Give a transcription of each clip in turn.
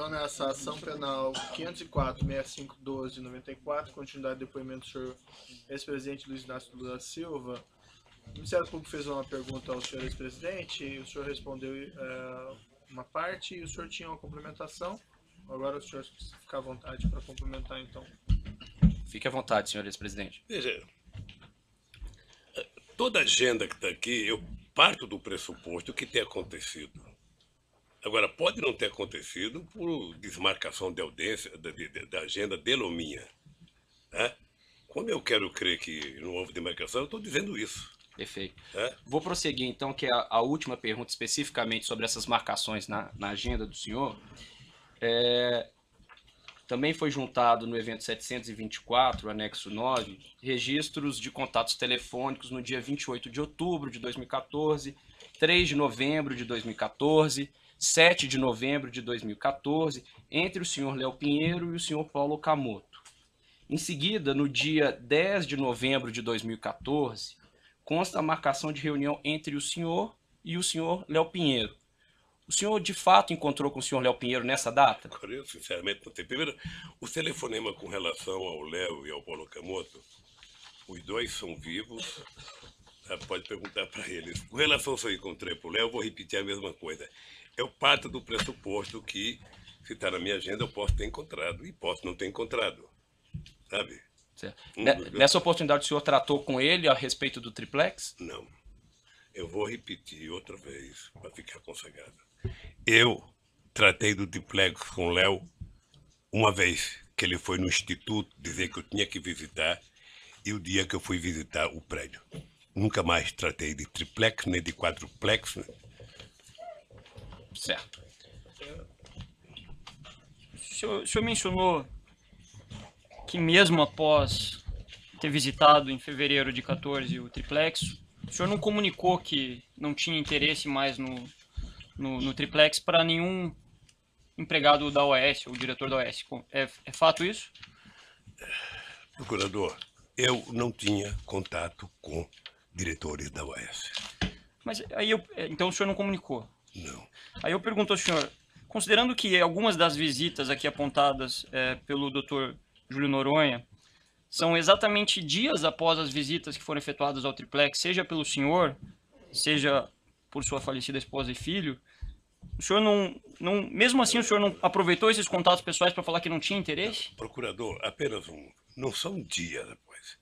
Então, nessa ação penal 504-6512-94, continuidade do depoimento do senhor ex-presidente Luiz Inácio Lula da Silva, o Ministério Público fez uma pergunta ao senhor ex-presidente e o senhor respondeu uma parte e o senhor tinha uma complementação. Agora o senhor fica à vontade para complementar, então. Fique à vontade, senhor ex-presidente. Veja, toda a agenda que está aqui, eu parto do pressuposto que tem acontecido. Agora, pode não ter acontecido por desmarcação de audiência da agenda dele ou minha. Né? Como eu quero crer que não houve demarcação, eu estou dizendo isso. Perfeito. Vou prosseguir, então, que é a última pergunta especificamente sobre essas marcações na agenda do senhor. Também foi juntado no evento 724, anexo 9, registros de contatos telefônicos no dia 28 de outubro de 2014, 3 de novembro de 2014, 7 de novembro de 2014, entre o senhor Léo Pinheiro e o senhor Paulo Okamoto. Em seguida, no dia 10 de novembro de 2014, consta a marcação de reunião entre o senhor e o senhor Léo Pinheiro. O senhor, de fato, encontrou com o senhor Léo Pinheiro nessa data? Eu, sinceramente, não sei. Primeiro, o telefonema com relação ao Léo e ao Paulo Okamoto, os dois são vivos, pode perguntar para eles. Com relação ao que eu encontrei para o Léo, eu vou repetir a mesma coisa. Eu parto do pressuposto que, se está na minha agenda, eu posso ter encontrado e posso não ter encontrado, sabe? Nessa oportunidade, o senhor tratou com ele a respeito do triplex? Não. Eu vou repetir outra vez, para ficar consagrado. Eu tratei do triplex com o Léo uma vez que ele foi no instituto dizer que eu tinha que visitar e o dia que eu fui visitar o prédio. Nunca mais tratei de triplex, nem de quadruplex. Certo. O senhor mencionou que mesmo após ter visitado em fevereiro de 14 o triplex, o senhor não comunicou que não tinha interesse mais no triplex para nenhum empregado da OAS, ou diretor da OAS. É fato isso? Procurador, eu não tinha contato com diretores da OAS. Mas aí então o senhor não comunicou? Não. Aí eu pergunto ao senhor, considerando que algumas das visitas aqui apontadas pelo Dr. Júlio Noronha são exatamente dias após as visitas que foram efetuadas ao triplex, seja pelo senhor, seja por sua falecida esposa e filho, o senhor não mesmo assim o senhor não aproveitou esses contatos pessoais para falar que não tinha interesse? Não, procurador, apenas não são dias depois.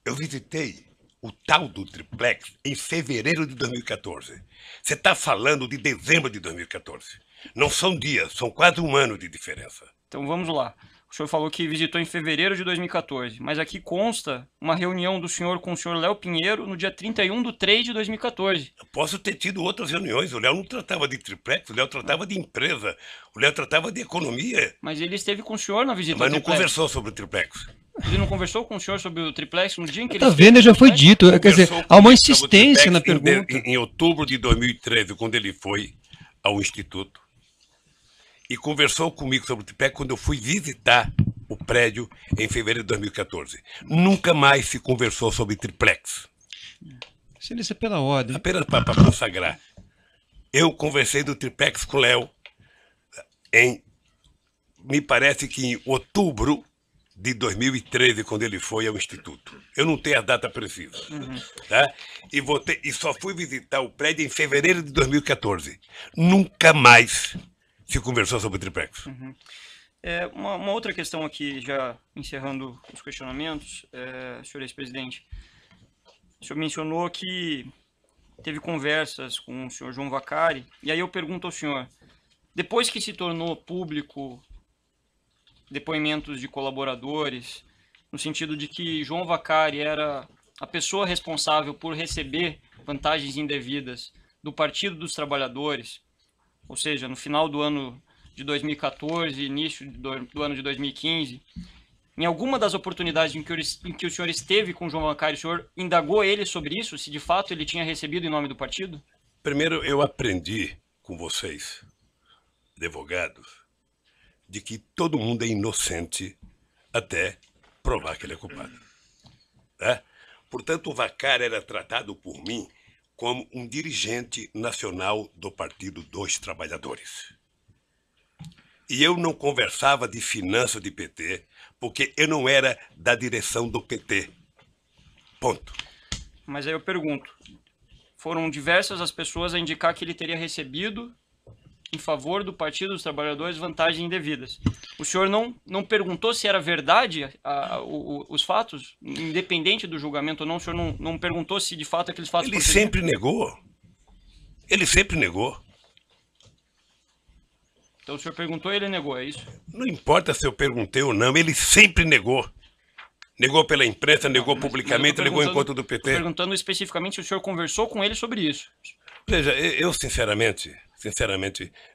Eu visitei o tal do triplex em fevereiro de 2014. Você está falando de dezembro de 2014. Não são dias, são quase um ano de diferença. Então vamos lá. O senhor falou que visitou em fevereiro de 2014, mas aqui consta uma reunião do senhor com o senhor Léo Pinheiro no dia 31/3 de 2014. Eu posso ter tido outras reuniões. O Léo não tratava de triplex, o Léo tratava de empresa, o Léo tratava de economia. Mas ele esteve com o senhor na visita Mas ao não triplex. conversou sobre o triplex. Ele não conversou com o senhor sobre o triplex no dia em que ele Tá esteve vendo? no Já foi triplex? dito. Quer dizer, Conversou há uma comigo sobre o insistência na triplex pergunta. em outubro de 2013, quando ele foi ao instituto. E conversou comigo sobre o triplex quando eu fui visitar o prédio em fevereiro de 2014. Nunca mais se conversou sobre triplex. Excelência, pela ordem. Apenas para consagrar. Eu conversei do triplex com o Léo me parece que em outubro de 2013, quando ele foi ao instituto. Eu não tenho a data precisa. Tá? E só fui visitar o prédio em fevereiro de 2014. Nunca mais se conversou sobre o triplex. Uma outra questão aqui, já encerrando os questionamentos, senhor ex-presidente. O senhor mencionou que teve conversas com o senhor João Vacari, e aí eu pergunto ao senhor, depois que se tornou público depoimentos de colaboradores, no sentido de que João Vacari era a pessoa responsável por receber vantagens indevidas do Partido dos Trabalhadores, ou seja, no final do ano de 2014, início do ano de 2015, em alguma das oportunidades em que o senhor esteve com o João Vacari, o senhor indagou ele sobre isso, se de fato ele tinha recebido em nome do partido? Primeiro, eu aprendi com vocês, advogados, de que todo mundo é inocente até provar que ele é culpado. Tá? Portanto, o Vacari era tratado por mim como um dirigente nacional do Partido dos Trabalhadores. E eu não conversava de finanças de PT, porque eu não era da direção do PT. Ponto. Mas aí eu pergunto, foram diversas as pessoas a indicar que ele teria recebido, em favor do Partido dos Trabalhadores, vantagens indevidas. O senhor não perguntou se era verdade os fatos, independente do julgamento ou não? O senhor não perguntou se de fato aqueles fatos... Ele sempre negou. Ele sempre negou. Então o senhor perguntou e ele negou, é isso? Não importa se eu perguntei ou não, ele sempre negou. Negou pela imprensa, negou publicamente, negou em conta do PT. Estou perguntando especificamente se o senhor conversou com ele sobre isso. Veja, eu sinceramente,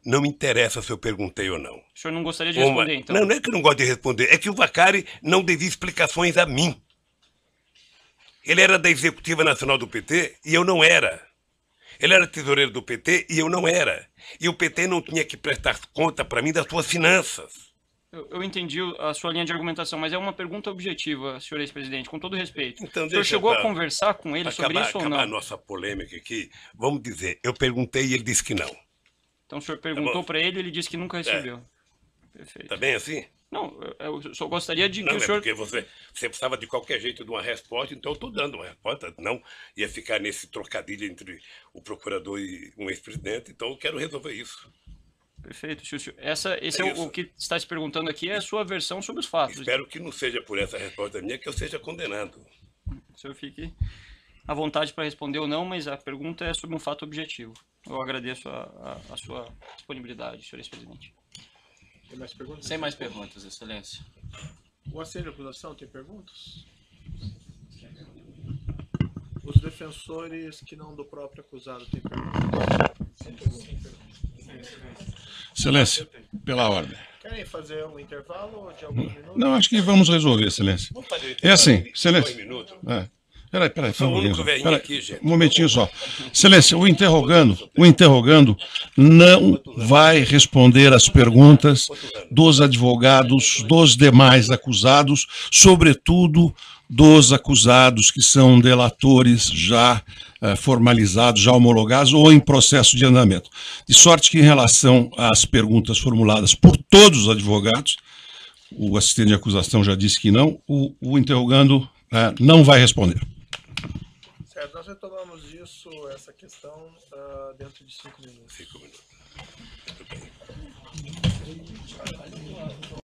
não me interessa se eu perguntei ou não. O senhor não gostaria de responder, então? Não é que eu não gosto de responder, é que o Vacari não devia explicações a mim. Ele era da Executiva Nacional do PT e eu não era. Ele era tesoureiro do PT e eu não era. E o PT não tinha que prestar conta para mim das suas finanças. Eu entendi a sua linha de argumentação, mas é uma pergunta objetiva, senhor ex-presidente, com todo respeito. Então, o senhor chegou a conversar com ele sobre isso ou não? Acabar a nossa polêmica aqui, vamos dizer, eu perguntei e ele disse que não. Então o senhor perguntou para ele e ele disse que nunca recebeu. Perfeito. Tá bem assim? Não, eu só gostaria de que não, o senhor... Porque você precisava de qualquer jeito de uma resposta, então eu estou dando uma resposta. Não ia ficar nesse trocadilho entre o procurador e um ex-presidente, então eu quero resolver isso. Perfeito, Xúcio. Esse é o que está se perguntando aqui, é a sua versão sobre os fatos. Espero que não seja por essa resposta minha que eu seja condenado. O senhor fique à vontade para responder ou não, mas a pergunta é sobre um fato objetivo. Eu agradeço a sua disponibilidade, senhor ex-presidente. Tem mais perguntas? Sem mais perguntas, Excelência. O assento de acusação tem perguntas? Os defensores que não do próprio acusado têm perguntas? Excelência, pela ordem. Querem fazer um intervalo de alguns minutos? Não, acho que vamos resolver, Excelência. É assim, Excelência. 2 minutos. Peraí, Sou o único velhinho aqui, gente. um momentinho só. Excelência, o interrogando não vai responder às perguntas dos advogados, dos demais acusados, sobretudo dos acusados que são delatores já formalizados, já homologados ou em processo de andamento. De sorte que, em relação às perguntas formuladas por todos os advogados, o assistente de acusação já disse que não, o interrogando não vai responder. Certo, nós retomamos essa questão dentro de 5 minutos. 5 minutos.